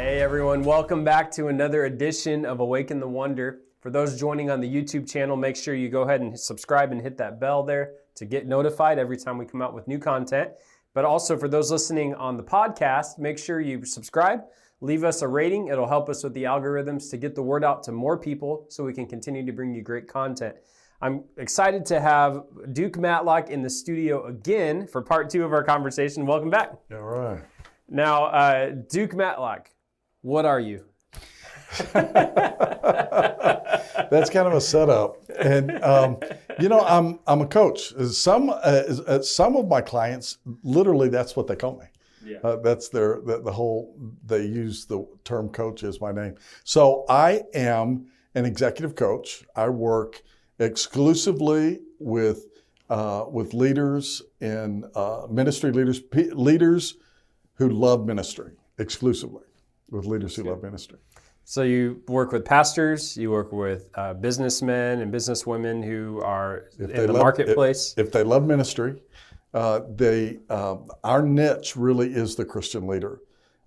Hey everyone, welcome back to another edition of Awaken the Wonder. For those joining on the YouTube channel, make sure you go ahead and subscribe and hit that bell there to get notified every time we come out with new content. But also for those listening on the podcast, make sure you subscribe, leave us a rating. It'll help us with the algorithms to get the word out to more people so we can continue to bring you great content. I'm excited to have Duke Matlock in the studio again for part 2 of our conversation. Welcome back. All right. Now, Duke Matlock, what are you? That's kind of a setup, and I'm a coach. Some of my clients, literally, that's what they call me. Yeah. That's the whole. They use the term coach as my name. So I am an executive coach. I work exclusively with leaders in ministry, leaders who love ministry, exclusively with leaders who love ministry. So you work with pastors, you work with businessmen and businesswomen who are in the marketplace. If they love ministry, our niche really is the Christian leader.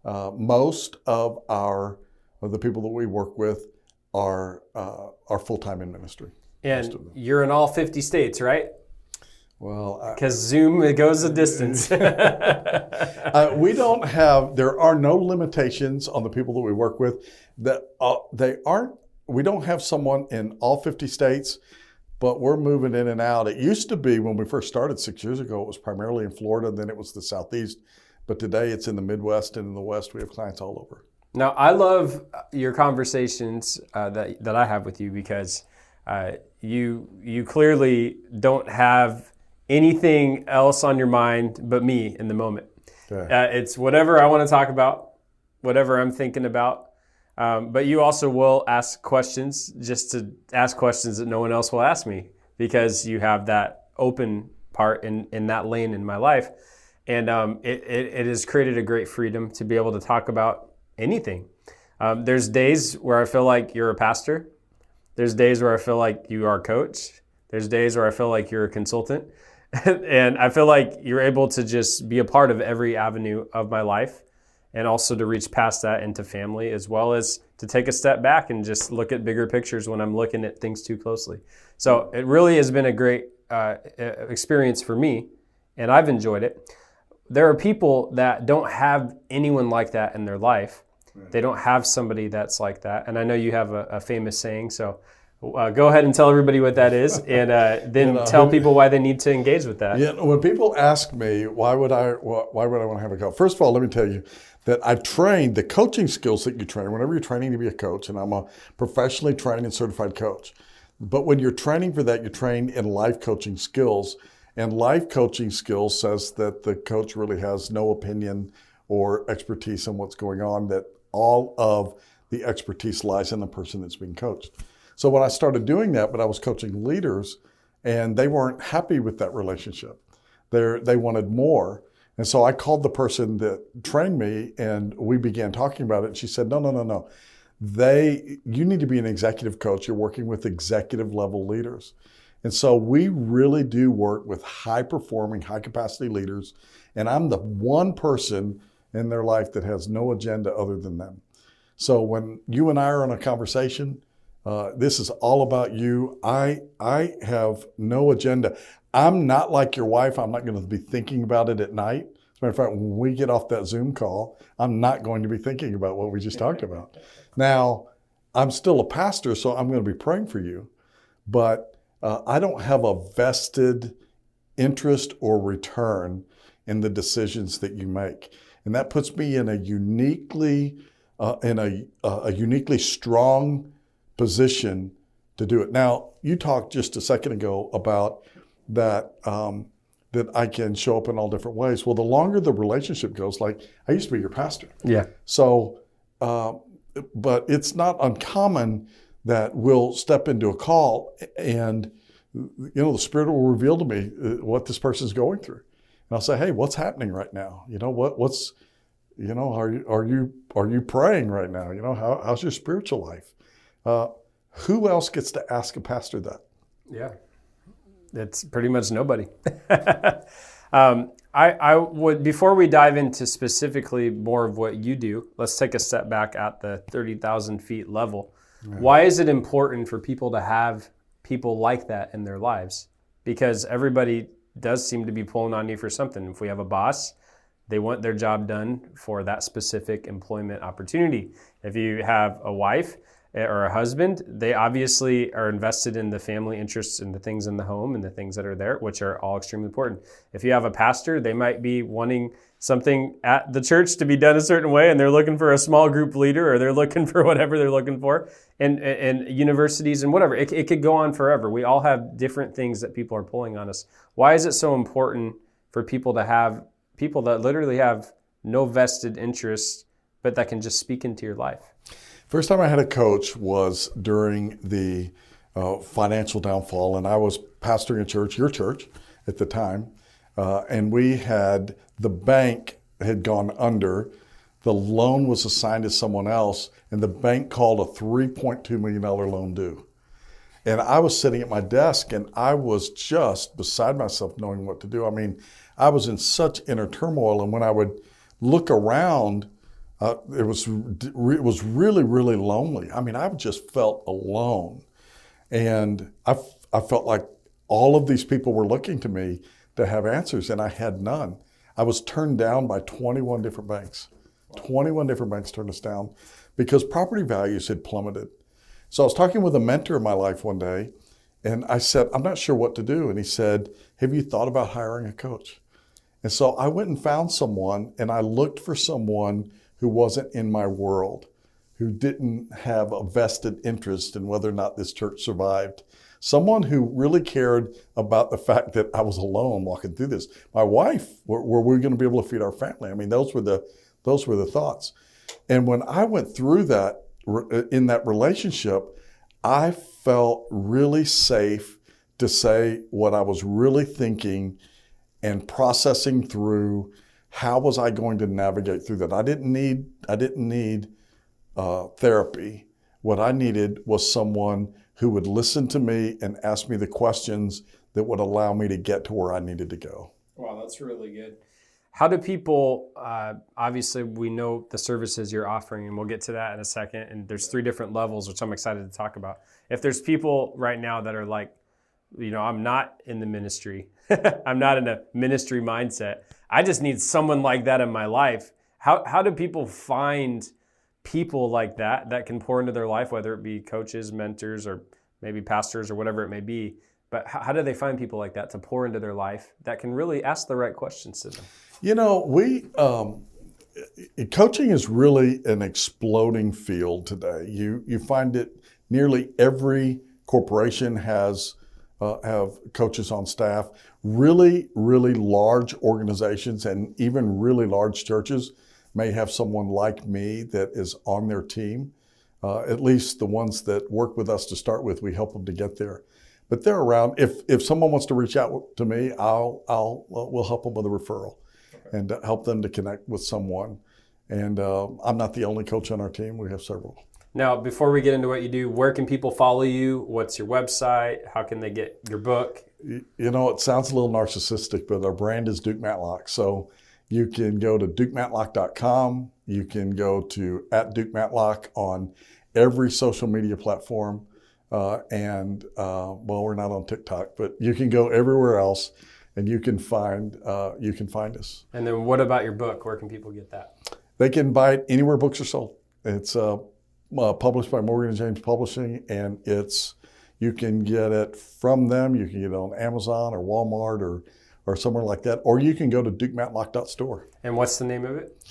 Most of the people that we work with are full-time in ministry. And you're in all 50 states, right? Well, because Zoom, it goes a distance. We don't have. There are no limitations on the people that we work with. We don't have someone in all 50 states, but we're moving in and out. It used to be when we first started 6 years ago, it was primarily in Florida, then it was the Southeast. But today it's in the Midwest and in the West. We have clients all over. Now, I love your conversations that I have with you because you clearly don't have anything else on your mind but me in the moment. Okay. It's whatever I want to talk about, whatever I'm thinking about. But you also will ask questions just to ask questions that no one else will ask me because you have that open part in that lane in my life. And it has created a great freedom to be able to talk about anything. There's days where I feel like you're a pastor. There's days where I feel like you are a coach. There's days where I feel like you're a consultant. And I feel like you're able to just be a part of every avenue of my life and also to reach past that into family, as well as to take a step back and just look at bigger pictures when I'm looking at things too closely. So it really has been a great experience for me, and I've enjoyed it. There are people that don't have anyone like that in their life. They don't have somebody that's like that. And I know you have a famous saying, so go ahead and tell everybody what that is, and then tell people why they need to engage with that. Yeah, when people ask me why would I want to have a coach? First of all, let me tell you that I've trained the coaching skills that you train whenever you're training to be a coach, and I'm a professionally trained and certified coach. But when you're training for that, you train in life coaching skills, and life coaching skills says that the coach really has no opinion or expertise in what's going on, that all of the expertise lies in the person that's being coached. So when I started doing that, but I was coaching leaders, and they weren't happy with that relationship. They wanted more. And so I called the person that trained me, and we began talking about it. And she said, no. You need to be an executive coach. You're working with executive level leaders. And so we really do work with high performing, high capacity leaders. And I'm the one person in their life that has no agenda other than them. So when you and I are in a conversation, this is all about you. I have no agenda. I'm not like your wife. I'm not going to be thinking about it at night. As a matter of fact, when we get off that Zoom call, I'm not going to be thinking about what we just talked about. Now, I'm still a pastor, so I'm going to be praying for you. But I don't have a vested interest or return in the decisions that you make. And that puts me in a uniquely strong position to do it. Now, you talked just a second ago about that I can show up in all different ways. Well, the longer the relationship goes, like I used to be your pastor. Yeah. So, but it's not uncommon that we'll step into a call and, the Spirit will reveal to me what this person's going through. And I'll say, hey, what's happening right now? Are you praying right now? How's your spiritual life? Who else gets to ask a pastor that? Yeah, it's pretty much nobody. I would, before we dive into specifically more of what you do, let's take a step back at the 30,000 feet level. Yeah. Why is it important for people to have people like that in their lives? Because everybody does seem to be pulling on you for something. If we have a boss, they want their job done for that specific employment opportunity. If you have a wife or a husband, they obviously are invested in the family interests and the things in the home and the things that are there, which are all extremely important. If you have a pastor, they might be wanting something at the church to be done a certain way, and they're looking for a small group leader, or they're looking for whatever they're looking for, and universities and whatever. It could go on forever. We all have different things that people are pulling on us. Why is it so important for people to have people that literally have no vested interest, but that can just speak into your life? First time I had a coach was during the financial downfall, and I was pastoring a church, your church at the time, and the bank had gone under, the loan was assigned to someone else, and the bank called a $3.2 million loan due. And I was sitting at my desk, and I was just beside myself knowing what to do. I mean, I was in such inner turmoil, and when I would look around, it was really, really lonely. I mean, I just felt alone. And I felt like all of these people were looking to me to have answers, and I had none. I was turned down by 21 different banks. 21 different banks turned us down because property values had plummeted. So I was talking with a mentor in my life one day, and I said, I'm not sure what to do. And he said, have you thought about hiring a coach? And so I went and found someone, and I looked for someone who wasn't in my world, who didn't have a vested interest in whether or not this church survived. Someone who really cared about the fact that I was alone walking through this. My wife, were we going to be able to feed our family? I mean, those were the thoughts. And when I went through that, in that relationship, I felt really safe to say what I was really thinking and processing through. How was I going to navigate through that? I didn't need therapy. What I needed was someone who would listen to me and ask me the questions that would allow me to get to where I needed to go. Wow, that's really good. How do people, obviously we know the services you're offering, and we'll get to that in a second, and there's 3 different levels, which I'm excited to talk about. If there's people right now that are like, I'm not in the ministry, I'm not in a ministry mindset, I just need someone like that in my life. How do people find people like that can pour into their life, whether it be coaches, mentors, or maybe pastors or whatever it may be? But how do they find people like that to pour into their life that can really ask the right questions to them? Coaching is really an exploding field today. You find it, nearly every corporation have coaches on staff. Really, really large organizations and even really large churches may have someone like me that is on their team. At least the ones that work with us to start with, we help them to get there. But they're around. If someone wants to reach out to me, we'll help them with a referral and help them to connect with someone. And I'm not the only coach on our team. We have several. Now, before we get into what you do, where can people follow you? What's your website? How can they get your book? It sounds a little narcissistic, but our brand is Duke Matlock. So you can go to dukematlock.com. You can go to @DukeMatlock on every social media platform. We're not on TikTok, but you can go everywhere else and you can find us. And then what about your book? Where can people get that? They can buy it anywhere books are sold. It's published by Morgan & James Publishing, and you can get it from them. You can get it on Amazon or Walmart or somewhere like that, or you can go to dukematlock.store. And what's the name of it?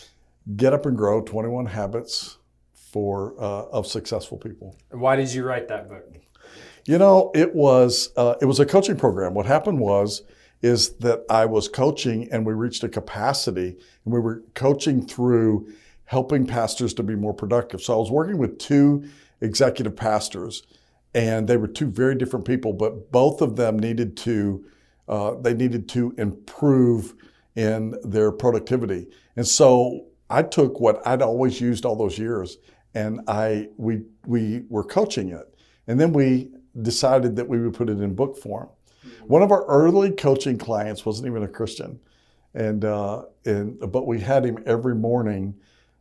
Get Up and Grow, 21 Habits of Successful People. Why did you write that book? It was a coaching program. What happened is that I was coaching and we reached a capacity, and we were coaching through helping pastors to be more productive. So I was working with 2 executive pastors, and they were 2 very different people, but both of them needed to improve in their productivity. And so I took what I'd always used all those years, and we were coaching it. And then we decided that we would put it in book form. One of our early coaching clients wasn't even a Christian. But we had him every morning.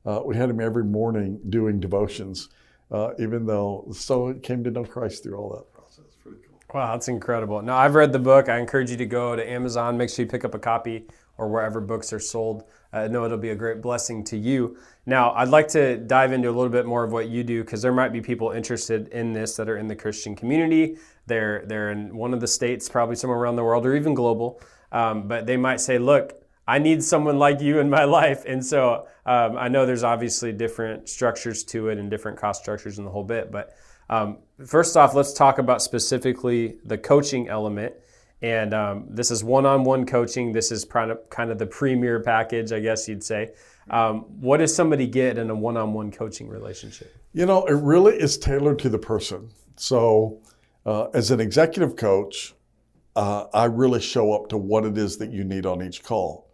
Doing devotions, so he came to know Christ through all that process. Pretty cool. Wow, that's incredible. Now, I've read the book. I encourage you to go to Amazon. Make sure you pick up a copy or wherever books are sold. I know it'll be a great blessing to you. Now, I'd like to dive into a little bit more of what you do, because there might be people interested in this that are in the Christian community. They're in one of the states, probably somewhere around the world, or even global. But they might say, look, I need someone like you in my life. And so I know there's obviously different structures to it and different cost structures and the whole bit. But first off, let's talk about specifically the coaching element. And this is one-on-one coaching. This is kind of the premier package, I guess you'd say. What does somebody get in a one-on-one coaching relationship? It really is tailored to the person. So as an executive coach, I really show up to what it is that you need on each call.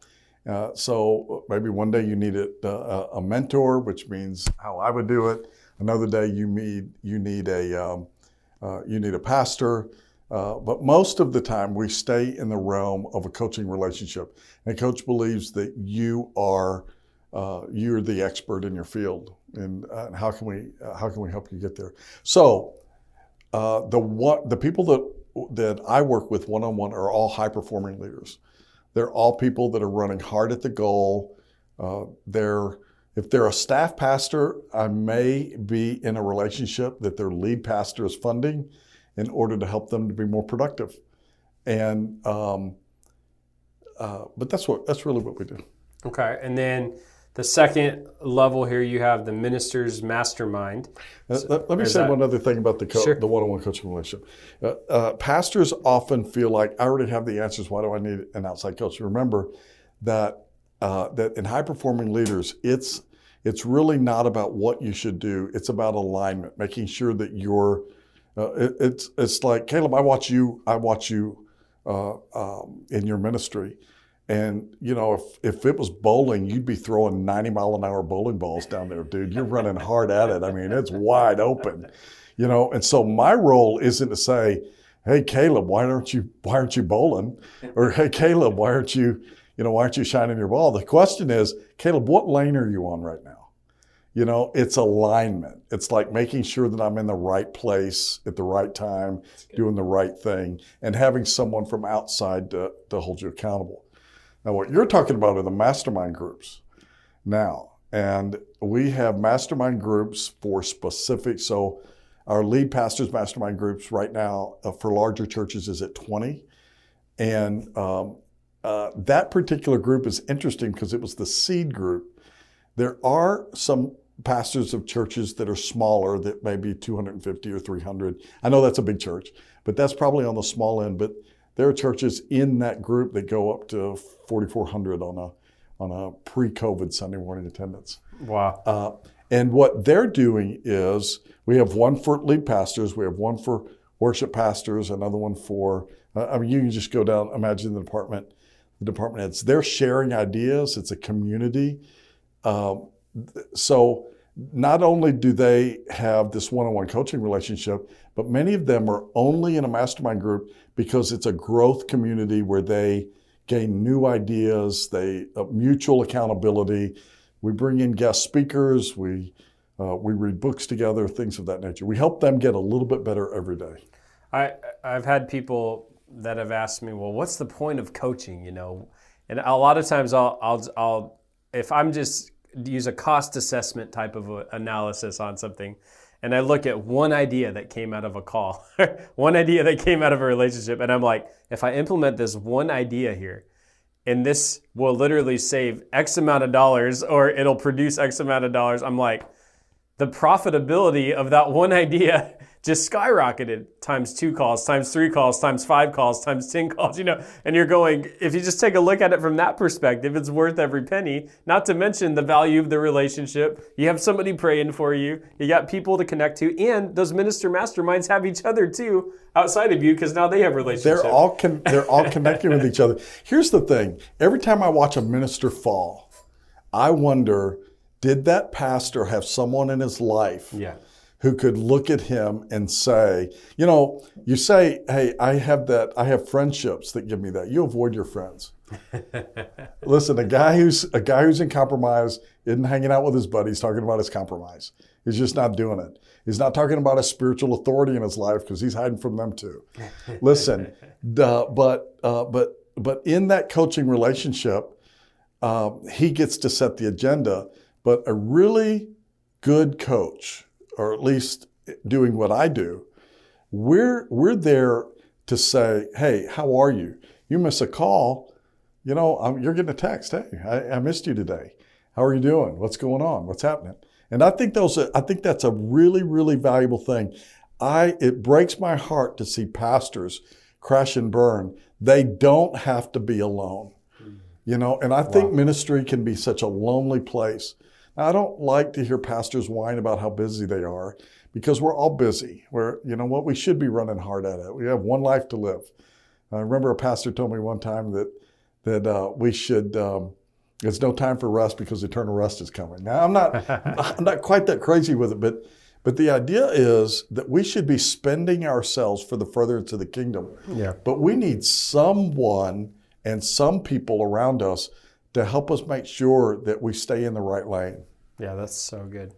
So maybe one day you need a mentor, which means how I would do it. Another day you need a pastor. But most of the time we stay in the realm of a coaching relationship. And a coach believes that you're the expert in your field, and how can we help you get there? So the people that I work with one-on-one are all high-performing leaders. They're all people that are running hard at the goal. If they're a staff pastor, I may be in a relationship that their lead pastor is funding in order to help them to be more productive. And but that's really what we do. Okay, and then the second level here, you have the minister's mastermind. Let me say one other thing about the one-on-one coaching relationship. Pastors often feel like, I already have the answers. Why do I need an outside coach? Remember that in high-performing leaders, it's really not about what you should do. It's about alignment, making sure that you're. It's like, Caleb, I watch you in your ministry. And, if it was bowling, you'd be throwing 90-mile-an-hour bowling balls down there, dude. You're running hard at it. I mean, it's wide open, And so my role isn't to say, hey, Caleb, why aren't you bowling? Or, hey, Caleb, why aren't you shining your ball? The question is, Caleb, what lane are you on right now? It's alignment. It's like making sure that I'm in the right place at the right time, doing the right thing, and having someone from outside to hold you accountable. Now, what you're talking about are the mastermind groups now. And we have mastermind groups for specific. So our lead pastor's mastermind groups right now for larger churches is at 20. And that particular group is interesting because it was the seed group. There are some pastors of churches that are smaller, that may be 250 or 300. I know that's a big church, but that's probably on the small end. But there are churches in that group that go up to 4,400 on a pre-COVID Sunday morning attendance. Wow. And what they're doing is, we have one for lead pastors, we have one for worship pastors, another one for, you can just go down, imagine the department heads. They're sharing ideas. It's a community. So not only do they have this one-on-one coaching relationship, but many of them are only in a mastermind group because it's a growth community where they gain new ideas, mutual accountability. We bring in guest speakers, we read books together, things of that nature. We help them get a little bit better every day. I've had people that have asked me, well, what's the point of coaching, And a lot of times I'll if I'm just use a cost assessment type of analysis on something, and I look at one idea that came out of a call, one idea that came out of a relationship, and I'm like, if I implement this one idea here, and this will literally save X amount of dollars, or it'll produce X amount of dollars, I'm like, the profitability of that one idea just skyrocketed times 2 calls, times 3 calls, times 5 calls, times 10 calls, and you're going, if you just take a look at it from that perspective, it's worth every penny, not to mention the value of the relationship. You have somebody praying for you. You got people to connect to, and those minister masterminds have each other too outside of you, because now they have relationships. They're all connected with each other. Here's the thing. Every time I watch a minister fall, I wonder, did that pastor have someone in his life who could look at him and say, you know, you say, hey, I have friendships that give me that. You avoid your friends. Listen, a guy who's in compromise isn't hanging out with his buddies talking about his compromise. He's just not doing it. He's not talking about a spiritual authority in his life because he's hiding from them too. Listen, but in that coaching relationship, he gets to set the agenda. But a really good coach, or at least doing what I do, we're there to say, hey, how are you? You miss a call, you know, you're getting a text. Hey, I missed you today. How are you doing? What's going on? What's happening? And I think that's a really, really valuable thing. It breaks my heart to see pastors crash and burn. They don't have to be alone, you know. And I think ministry can be such a lonely place. Now, I don't like to hear pastors whine about how busy they are, because we're all busy. You know what? We should be running hard at it. We have one life to live. I remember a pastor told me one time that we should. It's no time for rest because eternal rest is coming. Now, I'm not quite that crazy with it, but the idea is that we should be spending ourselves for the furtherance of the kingdom. Yeah. But we need someone and some people around us to help us make sure that we stay in the right lane. Yeah, that's so good.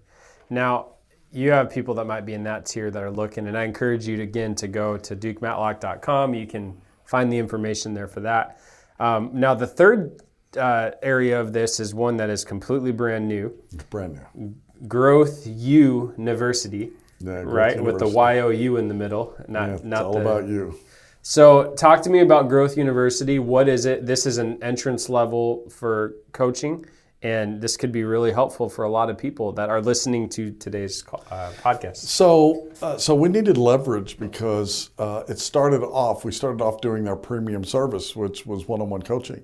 Now, you have people that might be in that tier that are looking, and I encourage you to go to dukematlock.com. You can find the information there for that. Now, the third area of this is one that is completely brand new. It's brand new. Growth University, right? University. With the YOU in the middle. It's all about you. So talk to me about Growth University. What is it? This is an entrance level for coaching, and this could be really helpful for a lot of people that are listening to today's podcast. So we needed leverage because we started off doing our premium service, which was one-on-one coaching.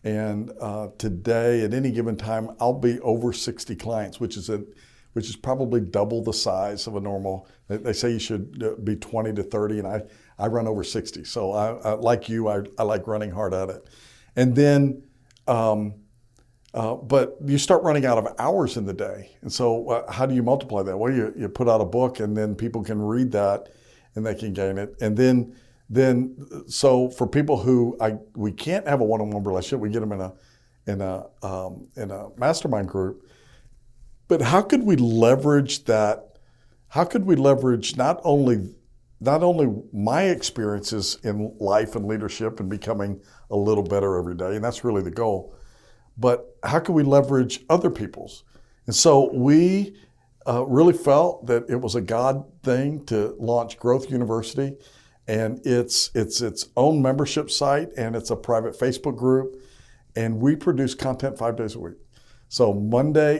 And today, at any given time, I'll be over 60 clients, which is probably double the size of a normal. They say you should be 20 to 30, and I run over 60. So I like you, I like running hard at it. And then, but you start running out of hours in the day. And so how do you multiply that? Well, you put out a book, and then people can read that, and they can gain it. And then so for people who we can't have a one-on-one relationship, we get them in a mastermind group. But how could we leverage that? How could we leverage not only my experiences in life and leadership and becoming a little better every day, and that's really the goal, but how can we leverage other people's? And so we really felt that it was a God thing to launch Growth University. And it's its own membership site, and it's a private Facebook group, and we produce content 5 days a week. So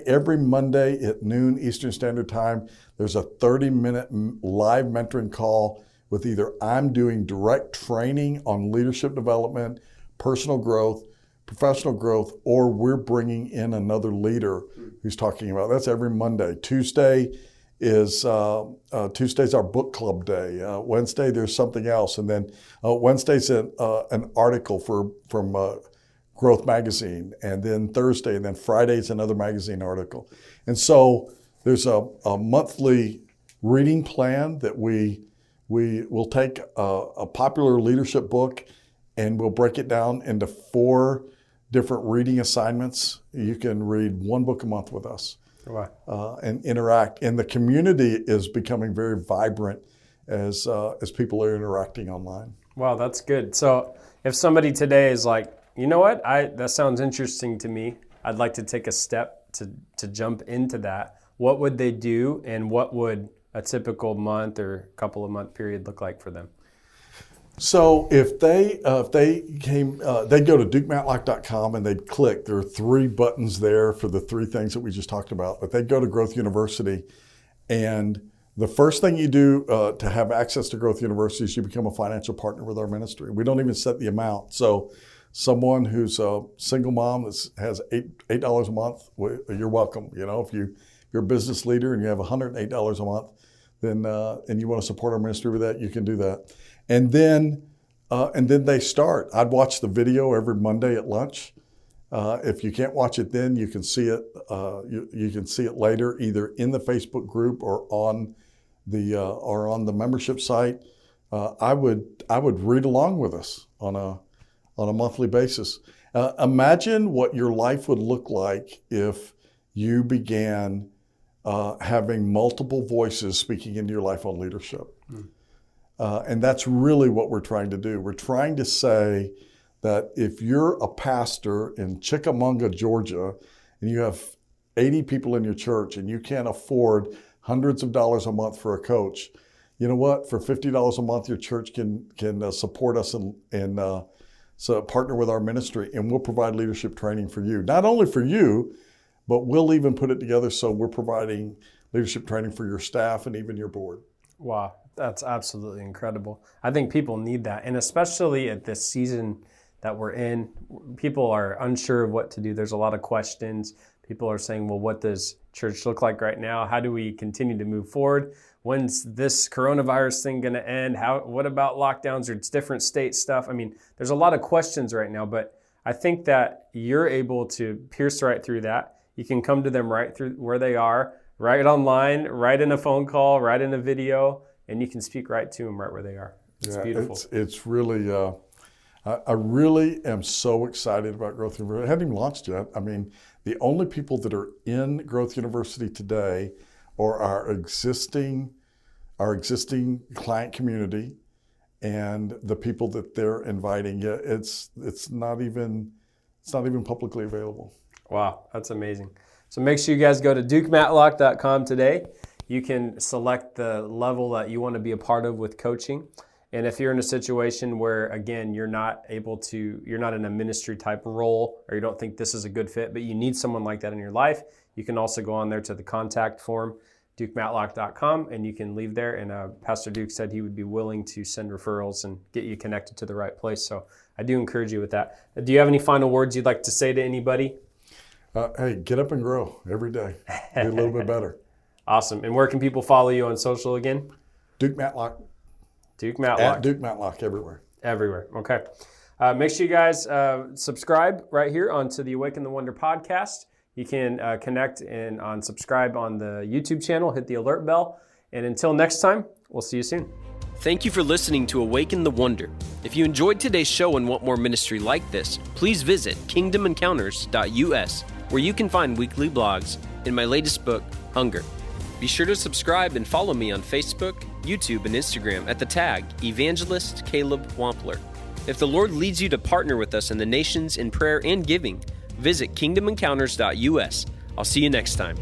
every Monday at noon Eastern Standard Time, there's a 30-minute live mentoring call with either I'm doing direct training on leadership development, personal growth, professional growth, or we're bringing in another leader who's talking about. That's every Monday. Tuesday's our book club day. Wednesday there's something else, and then Wednesday's an article from Growth Magazine, and then Thursday, and then Friday's another magazine article. And so there's a monthly reading plan that we will take a popular leadership book, and we'll break it down into 4 different reading assignments. You can read 1 book a month with us. Wow. And interact. And the community is becoming very vibrant as people are interacting online. Wow, that's good. So if somebody today is like, you know what, that sounds interesting to me, I'd like to take a step to jump into that, what would they do, and what would a typical month or couple of month period look like for them? So if they came, they'd go to dukematlock.com and they'd click. There are 3 buttons there for the 3 things that we just talked about. But they'd go to Growth University, and the first thing you do to have access to Growth University is you become a financial partner with our ministry. We don't even set the amount. So someone who's a single mom that has $8 a month, you're welcome. You know, if you're a business leader and you have $108 a month, then and you want to support our ministry with that, you can do that. And then they start. I'd watch the video every Monday at lunch. If you can't watch it then, you can see it. You can see it later, either in the Facebook group or on or on the membership site, I would read along with us on a monthly basis. Imagine what your life would look like if you began having multiple voices speaking into your life on leadership. And that's really what we're trying to do. We're trying to say that if you're a pastor in Chickamauga, Georgia, and you have 80 people in your church and you can't afford hundreds of dollars a month for a coach, you know what? For $50 a month, your church can support us and so partner with our ministry, and we'll provide leadership training for you. Not only for you, but we'll even put it together so we're providing leadership training for your staff and even your board. Wow, that's absolutely incredible. I think people need that, and especially at this season that we're in, people are unsure of what to do. There's a lot of questions. People are saying, well, what does church look like right now? How do we continue to move forward? When's this coronavirus thing going to end? What about lockdowns or different state stuff? I mean, there's a lot of questions right now, but I think that you're able to pierce right through that. You can come to them right through where they are, right online, right in a phone call, right in a video, and you can speak right to them right where they are. It's beautiful. It's really, I really am so excited about Growth University. I haven't even launched yet. I mean, the only people that are in Growth University today are our existing client community and the people that they're inviting. It's not even publicly available. Wow, that's amazing. So make sure you guys go to dukematlock.com today. You can select the level that you want to be a part of with coaching. And if you're in a situation where, again, you're not in a ministry type role, or you don't think this is a good fit, but you need someone like that in your life, you can also go on there to the contact form, dukematlock.com, and you can leave there. And Pastor Duke said he would be willing to send referrals and get you connected to the right place. So I do encourage you with that. Do you have any final words you'd like to say to anybody? Hey, get up and grow every day. Be a little bit better. Awesome. And where can people follow you on social again? Duke Matlock. Duke Matlock. At Duke Matlock everywhere. Everywhere. Okay. Make sure you guys subscribe right here onto the Awaken the Wonder podcast. You can connect and subscribe on the YouTube channel, hit the alert bell. And until next time, we'll see you soon. Thank you for listening to Awaken the Wonder. If you enjoyed today's show and want more ministry like this, please visit kingdomencounters.us, where you can find weekly blogs and my latest book, Hunger. Be sure to subscribe and follow me on Facebook, YouTube, and Instagram at the tag Evangelist Caleb Wampler. If the Lord leads you to partner with us in the nations in prayer and giving, visit kingdomencounters.us. I'll see you next time.